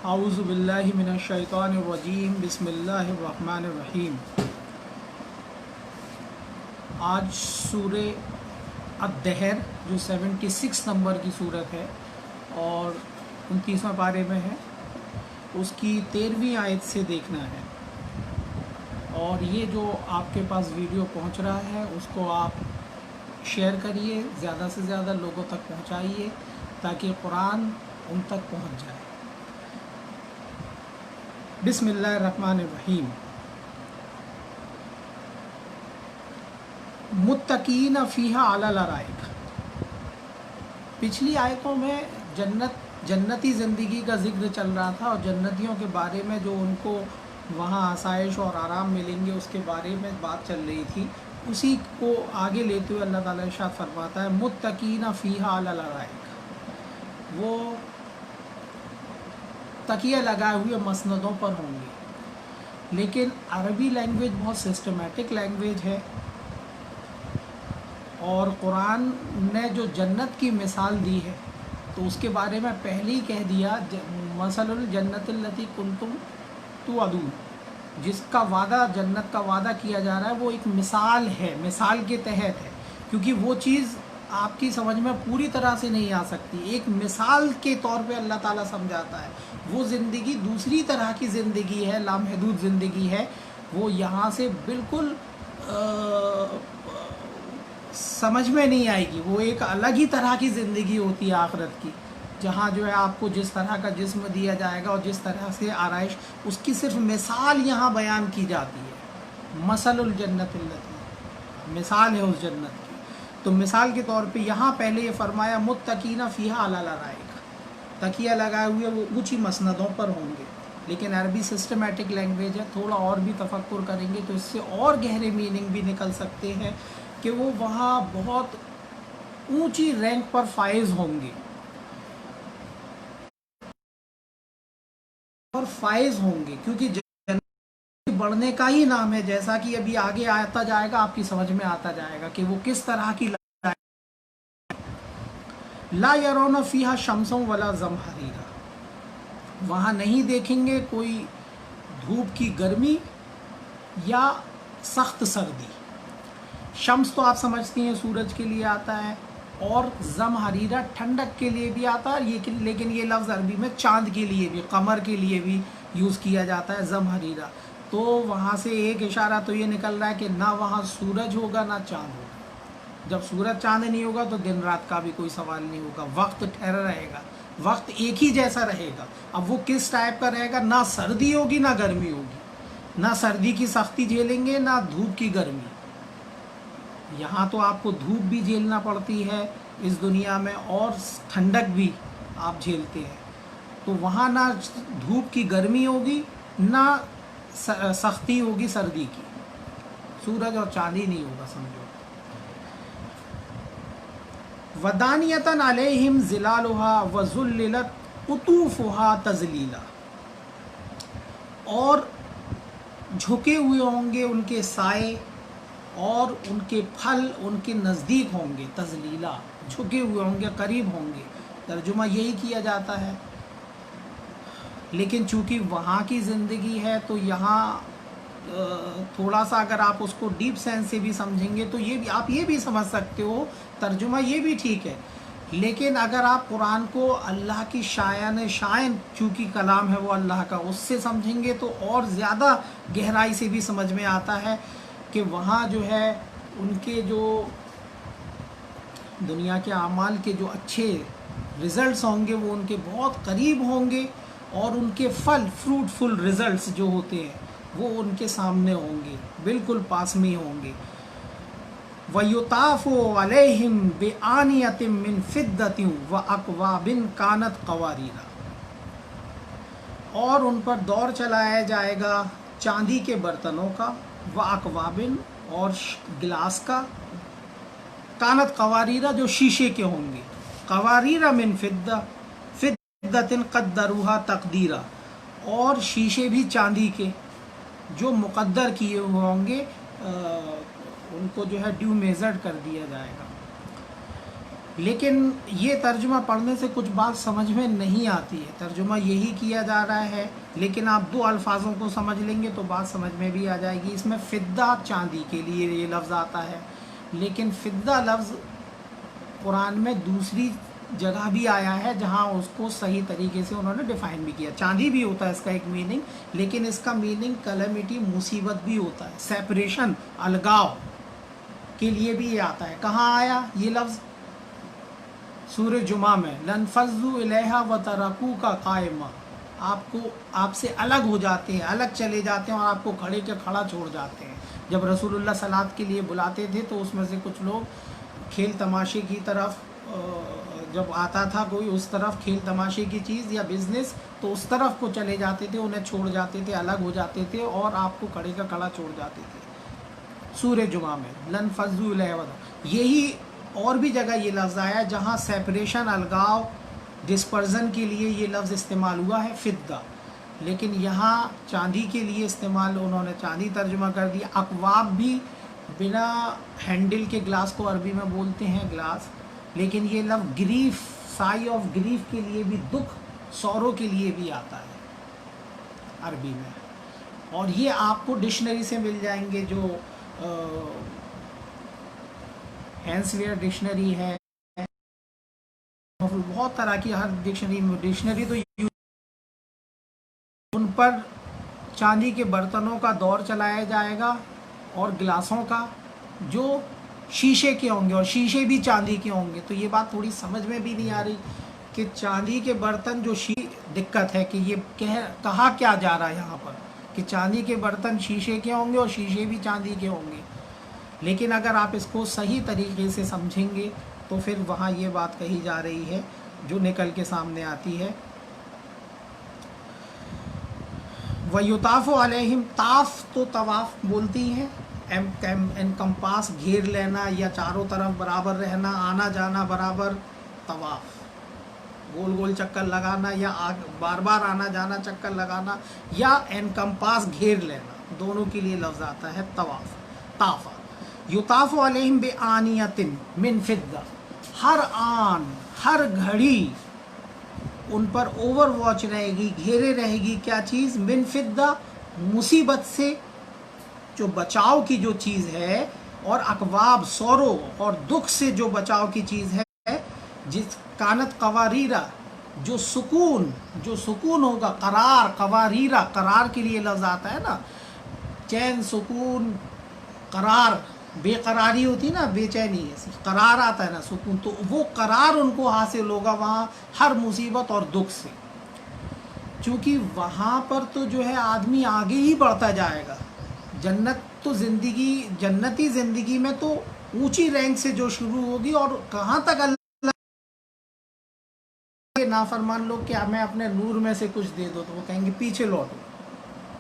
اعوذ باللہ من الشیطان الرجیم بسم اللہ الرحمن الرحیم۔ آج سورہ الدہر جو 76 نمبر کی صورت ہے اور 29واں پارے میں ہے، اس کی 13ویں آیت سے دیکھنا ہے۔ اور یہ جو آپ کے پاس ویڈیو پہنچ رہا ہے اس کو آپ شیئر کریے، زیادہ سے زیادہ لوگوں تک پہنچائیے تاکہ قرآن ان تک پہنچ جائے۔ بسم اللہ الرحمن الرحیم۔ متقین فیہا علی الارائک۔ پچھلی آیتوں میں جنتی زندگی کا ذکر چل رہا تھا اور جنتیوں کے بارے میں جو ان کو وہاں آسائش اور آرام ملیں گے اس کے بارے میں بات چل رہی تھی۔ اسی کو آگے لیتے ہوئے اللہ تعالیٰ ارشاد فرماتا ہے متقین فیہا علی الارائک، وہ تکیہ لگائے ہوئے مسندوں پر ہوں گے۔ لیکن عربی لینگویج بہت سسٹمیٹک لینگویج ہے، اور قرآن نے جو جنت کی مثال دی ہے تو اس کے بارے میں پہلے ہی کہہ دیا، مثل الجنت التی کنتم توعدون، جس کا وعدہ جنت کا وعدہ کیا جا رہا ہے وہ ایک مثال ہے، مثال کے تحت ہے، کیونکہ وہ چیز آپ کی سمجھ میں پوری طرح سے نہیں آ سکتی، ایک مثال کے طور پہ اللہ تعالیٰ سمجھاتا ہے۔ وہ زندگی دوسری طرح کی زندگی ہے، لامحدود زندگی ہے، وہ یہاں سے بالکل سمجھ میں نہیں آئے گی، وہ ایک الگ ہی طرح کی زندگی ہوتی ہے آخرت کی، جہاں جو ہے آپ کو جس طرح کا جسم دیا جائے گا اور جس طرح سے آرائش، اس کی صرف مثال یہاں بیان کی جاتی ہے۔ مثل الجنت التی، مثال ہے اس جنت کی۔ تو مثال کے طور پہ یہاں پہلے یہ فرمایا متقین فیہا علی الارائک، تکیہ لگائے ہوئے وہ اونچی مسندوں پر ہوں گے۔ لیکن عربی سسٹمیٹک لینگویج ہے، تھوڑا اور بھی تفکر کریں گے تو اس سے اور گہرے میننگ بھی نکل سکتے ہیں کہ وہ وہاں بہت اونچی رینک پر فائز ہوں گے اور فائز ہوں گے، کیونکہ جنت بڑھنے کا ہی نام ہے، جیسا کہ ابھی آگے آتا جائے گا آپ کی سمجھ میں آتا جائے گا کہ وہ کس طرح کی لا یرون فیہا شمس ولا زمہریرا، وہاں نہیں دیکھیں گے کوئی دھوپ کی گرمی یا سخت سردی۔ شمس تو آپ سمجھتی ہیں سورج کے لیے آتا ہے، اور زمہریرا ٹھنڈک کے لیے بھی آتا ہے، لیکن یہ لفظ عربی میں چاند کے لیے بھی، قمر کے لیے بھی یوز کیا جاتا ہے زمہریرا۔ تو وہاں سے ایک اشارہ تو یہ نکل رہا ہے کہ نہ وہاں سورج ہوگا نہ چاند ہوگا۔ جب سورج چاند نہیں ہوگا تو دن رات کا بھی کوئی سوال نہیں ہوگا، وقت ٹھہرا رہے گا، وقت ایک ہی جیسا رہے گا۔ اب وہ کس ٹائپ کا رہے گا، نہ سردی ہوگی نہ گرمی ہوگی، نہ سردی کی سختی جھیلیں گے نہ دھوپ کی گرمی۔ یہاں تو آپ کو دھوپ بھی جھیلنا پڑتی ہے اس دنیا میں، اور ٹھنڈک بھی آپ جھیلتے ہیں، تو وہاں نہ دھوپ کی گرمی ہوگی نہ سختی ہوگی سردی کی، سورج اور چاند ہی نہیں ہوگا سمجھو۔ وَدَانِيَةً عَلَيْهِمْ ظِلَالُهَا وَذُلِّلَتْ قُطُوفُهَا تَذْلِيلًا، اور جھکے ہوئے ہوں گے ان کے سائے اور ان کے پھل ان کے نزدیک ہوں گے، تذلیلا، جھکے ہوئے ہوں گے، قریب ہوں گے، ترجمہ یہی کیا جاتا ہے۔ لیکن چونکہ وہاں کی زندگی ہے تو یہاں تھوڑا سا اگر آپ اس کو ڈیپ سینس سے بھی سمجھیں گے تو یہ بھی آپ یہ بھی سمجھ سکتے ہو، ترجمہ یہ بھی ٹھیک ہے۔ لیکن اگر آپ قرآن کو اللہ کی شایان چونکہ کلام ہے وہ اللہ کا، اس سے سمجھیں گے تو اور زیادہ گہرائی سے بھی سمجھ میں آتا ہے کہ وہاں جو ہے ان کے جو دنیا کے اعمال کے جو اچھے رزلٹس ہوں گے وہ ان کے بہت قریب ہوں گے، اور ان کے فروٹفل رزلٹس جو ہوتے ہیں وہ ان کے سامنے ہوں گے، بالکل پاس میں ہوں گے۔ وَيُطَافُ عَلَيْهِمْ بِآنِيَةٍ مِّن فِضَّةٍ وَأَكْوَابٍ كَانَتْ قَوَارِيرَ، اور ان پر دور چلایا جائے گا چاندی کے برتنوں کا، وَأَكْوَابٍ اور گلاس کا، کانت قواریرہ جو شیشے کے ہوں گے، قواریرہ من فضۃ قدروہا تقدیرہ، اور شیشے بھی چاندی کے جو مقدر کیے ہوئے ہوں گے، ان کو جو ہے ڈیو میزرڈ کر دیا جائے گا۔ لیکن یہ ترجمہ پڑھنے سے کچھ بات سمجھ میں نہیں آتی ہے، ترجمہ یہی کیا جا رہا ہے، لیکن آپ دو الفاظوں کو سمجھ لیں گے تو بات سمجھ میں بھی آ جائے گی۔ اس میں فضہ چاندی کے لیے یہ لفظ آتا ہے، لیکن فضہ لفظ قرآن میں دوسری جگہ بھی آیا ہے جہاں اس کو صحیح طریقے سے انہوں نے ڈیفائن بھی کیا۔ چاندی بھی ہوتا ہے اس کا ایک میننگ، لیکن اس کا میننگ کلیمٹی مصیبت بھی ہوتا ہے، سیپریشن، الگاؤ کے لیے بھی یہ آتا ہے۔ کہاں آیا یہ لفظ؟ سورہ جمعہ میں، لَنْفَضُّوا إِلَيْهَا وَتَرَكُوكَ قَائِمًا، آپ سے الگ ہو جاتے ہیں، الگ چلے جاتے ہیں اور آپ کو کھڑے کے کھڑا چھوڑ جاتے ہیں۔ جب رسول اللہ صلاۃ کے لیے بلاتے تھے تو اس میں سے کچھ لوگ کھیل تماشے کی طرف، جب آتا تھا کوئی اس طرف کھیل تماشے کی چیز یا بزنس، تو اس طرف کو چلے جاتے تھے، انہیں چھوڑ جاتے تھے، الگ ہو جاتے تھے اور آپ کو کھڑے کا کھڑا چھوڑ جاتے تھے۔ سورہ جمعہ میں لَنْفَضُّوا إِلَيْهَا، یہی اور بھی جگہ یہ لفظ آیا جہاں سیپریشن، الگاؤ، ڈسپرزن کے لیے یہ لفظ استعمال ہوا ہے فضہ، لیکن یہاں چاندی کے لیے استعمال، انہوں نے چاندی ترجمہ کر دیا۔ اکواب بھی بنا ہینڈل کے گلاس کو عربی میں بولتے ہیں گلاس، لیکن یہ لفظ گریف، سائی آف گریف کے لیے بھی، دکھ، سورو کے لیے بھی آتا ہے عربی میں، اور یہ آپ کو ڈکشنری سے مل جائیں گے، جو ہینس ویئر ڈکشنری ہے، بہت طرح کی، ہر ڈکشنری تو ان پر چاندی کے برتنوں کا دور چلایا جائے گا اور گلاسوں کا جو شیشے کے ہوں گے، اور شیشے بھی چاندی کے ہوں گے۔ تو یہ بات تھوڑی سمجھ میں بھی نہیں آ رہی کہ چاندی کے برتن جو دقت ہے کہ یہ کہا کیا جا رہا ہے یہاں پر کہ چاندی کے برتن شیشے کے ہوں گے اور شیشے بھی چاندی کے ہوں گے، لیکن اگر آپ اس کو صحیح طریقے سے سمجھیں گے تو پھر وہاں یہ بات کہی جا رہی ہے جو نکل کے سامنے آتی ہے۔ وَيُطَافُ عَلَيْهِمْ، طاف تو طواف بولتی ہیں، انکمپاس، گھیر لینا یا چاروں طرف برابر رہنا، آنا جانا برابر، طواف گول گول چکر لگانا یا بار بار آنا جانا چکر لگانا، یا انکمپاس گھیر لینا، دونوں کے لیے لفظ آتا ہے طواف، طافہ۔ یطاف علیہم بآنیۃ من فضہ، ہر آن، ہر گھڑی ان پر اوور واچ رہے گی، گھیرے رہے گی کیا چیز؟ من فضہ، مصیبت سے جو بچاؤ کی جو چیز ہے، اور اکواب، سورو اور دکھ سے جو بچاؤ کی چیز ہے، جس کانت قواریرہ، جو سکون ہوگا، قرار، قواریرہ، قرار کے لیے لفظ آتا ہے نا، چین، سکون، قرار، بے قراری ہوتی نا، بے چینی، قرار آتا ہے نا، سکون، تو وہ قرار ان کو حاصل ہوگا وہاں ہر مصیبت اور دکھ سے، چونکہ وہاں پر تو جو ہے آدمی آگے ہی بڑھتا جائے گا۔ جنت تو زندگی، جنتی زندگی میں تو اونچی رینک سے جو شروع ہوگی، اور کہاں تک اللہ کے نافرمان لوگ کہ ہمیں اپنے نور میں سے کچھ دے دو، تو وہ کہیں گے پیچھے لوٹو،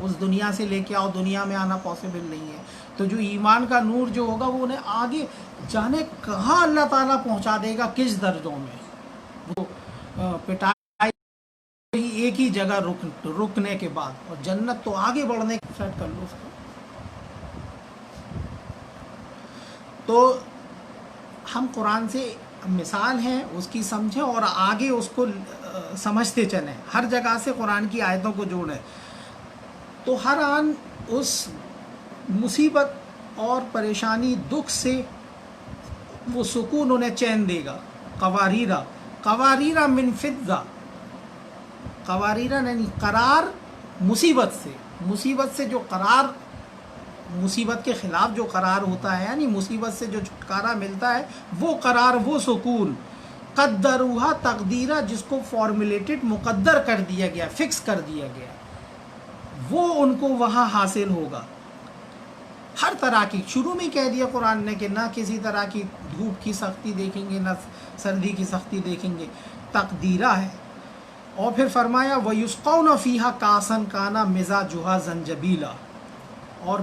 اس دنیا سے لے کے آؤ، دنیا میں آنا پاسبل نہیں ہے۔ تو جو ایمان کا نور جو ہوگا وہ انہیں آگے جانے کہاں اللہ تعالیٰ پہنچا دے گا، کس درجوں میں، وہ پٹائی ایک ہی جگہ رکنے کے بعد، اور جنت تو آگے بڑھنے کی سیٹ کر لو اس کو۔ تو ہم قرآن سے مثال ہیں اس کی سمجھیں اور آگے اس کو سمجھتے چلیں، ہر جگہ سے قرآن کی آیتوں کو جوڑیں، تو ہر آن اس مصیبت اور پریشانی، دکھ سے وہ سکون انہیں چین دے گا۔ قواریرہ، قواریرہ من فضہ، قواریرہ یعنی قرار، مصیبت سے جو قرار، مصیبت کے خلاف جو قرار ہوتا ہے، یعنی مصیبت سے جو چھٹکارا ملتا ہے، وہ قرار، وہ سکون، قدروہا تقدیرہ، جس کو فارمولیٹڈ، مقدر کر دیا گیا، فکس کر دیا گیا، وہ ان کو وہاں حاصل ہوگا۔ ہر طرح کی، شروع میں کہہ دیا قرآن نے کہ نہ کسی طرح کی دھوپ کی سختی دیکھیں گے، نہ سردی کی سختی دیکھیں گے، تقدیرہ ہے۔ اور پھر فرمایا وَيُسْقَوْنَ فِيهَا كَأْسًا كَانَ مِزَاجُهَا زَنْجَبِيلًا، اور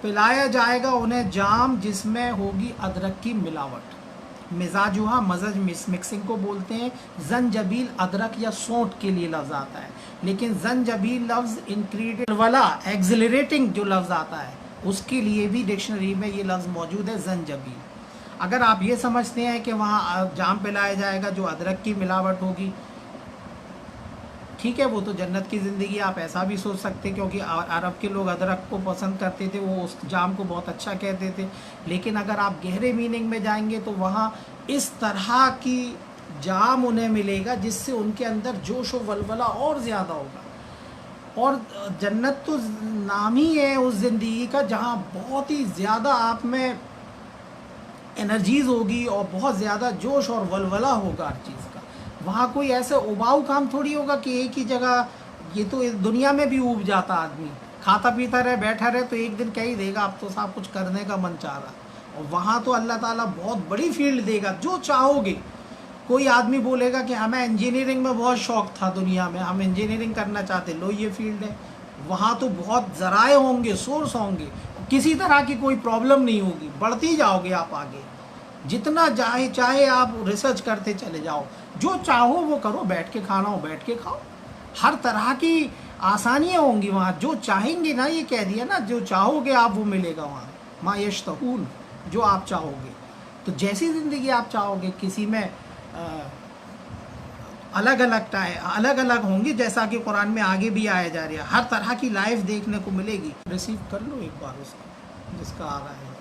پلایا جائے گا انہیں جام جس میں ہوگی ادرک کی ملاوٹ۔ مزاجوہا، مزج مکسنگ کو بولتے ہیں، زنجبیل ادرک یا سونٹ کے لیے لفظ آتا ہے، لیکن زنجبیل لفظ انکریڈیٹ والا، ایگزلریٹنگ جو لفظ آتا ہے، اس کے لیے بھی ڈکشنری میں یہ لفظ موجود ہے، زنجبیل۔ اگر آپ یہ سمجھتے ہیں کہ وہاں جام پلایا جائے گا جو ادرک کی ملاوٹ ہوگی، ٹھیک ہے، وہ تو جنت کی زندگی، آپ ایسا بھی سوچ سکتے، کیونکہ عرب کے لوگ ادرک کو پسند کرتے تھے، وہ اس جام کو بہت اچھا کہتے تھے. لیکن اگر آپ گہرے میننگ میں جائیں گے تو وہاں اس طرح کی جام انہیں ملے گا جس سے ان کے اندر جوش و ولولہ اور زیادہ ہوگا. اور جنت تو نام ہی ہے اس زندگی کا جہاں بہت ہی زیادہ آپ میں انرجیز ہوگی اور بہت زیادہ جوش اور ولولہ ہوگا ہر چیز کا. وہاں کوئی ایسے اباؤ کام تھوڑی ہوگا کہ ایک ہی جگہ، یہ تو اس دنیا میں بھی اوب جاتا آدمی، کھاتا پیتا رہے بیٹھا رہے تو ایک دن کیا ہی دے گا، اب تو صاحب کچھ کرنے کا من چاہ رہا. اور وہاں تو اللہ تعالیٰ بہت بڑی فیلڈ دے گا، جو چاہو گے. کوئی آدمی بولے گا کہ ہمیں انجینئرنگ میں بہت شوق تھا دنیا میں، ہم انجینئرنگ کرنا چاہتے، لو یہ فیلڈ ہے. وہاں تو بہت ذرائع ہوں گے، سورس ہوں گے، کسی طرح کی کوئی پرابلم نہیں ہوگی، بڑھتی جاؤ گے آپ آگے. جتنا چاہے آپ ریسرچ کرتے چلے جاؤ، جو چاہو وہ کرو، بیٹھ کے کھانا ہو بیٹھ کے کھاؤ، ہر طرح کی آسانیاں ہوں گی وہاں. جو چاہیں گے نا، یہ کہہ دیا نا، جو چاہو گے آپ وہ ملے گا وہاں. ما یشتہون، جو آپ چاہو گے. تو جیسی زندگی آپ چاہو گے، کسی میں الگ الگ ہوں گی، جیسا کہ قرآن میں آگے بھی آیا جا رہا ہے. ہر طرح کی لائف دیکھنے کو ملے گی. ریسیو کر لو ایک بار اس کو جس کا آ رہا ہے.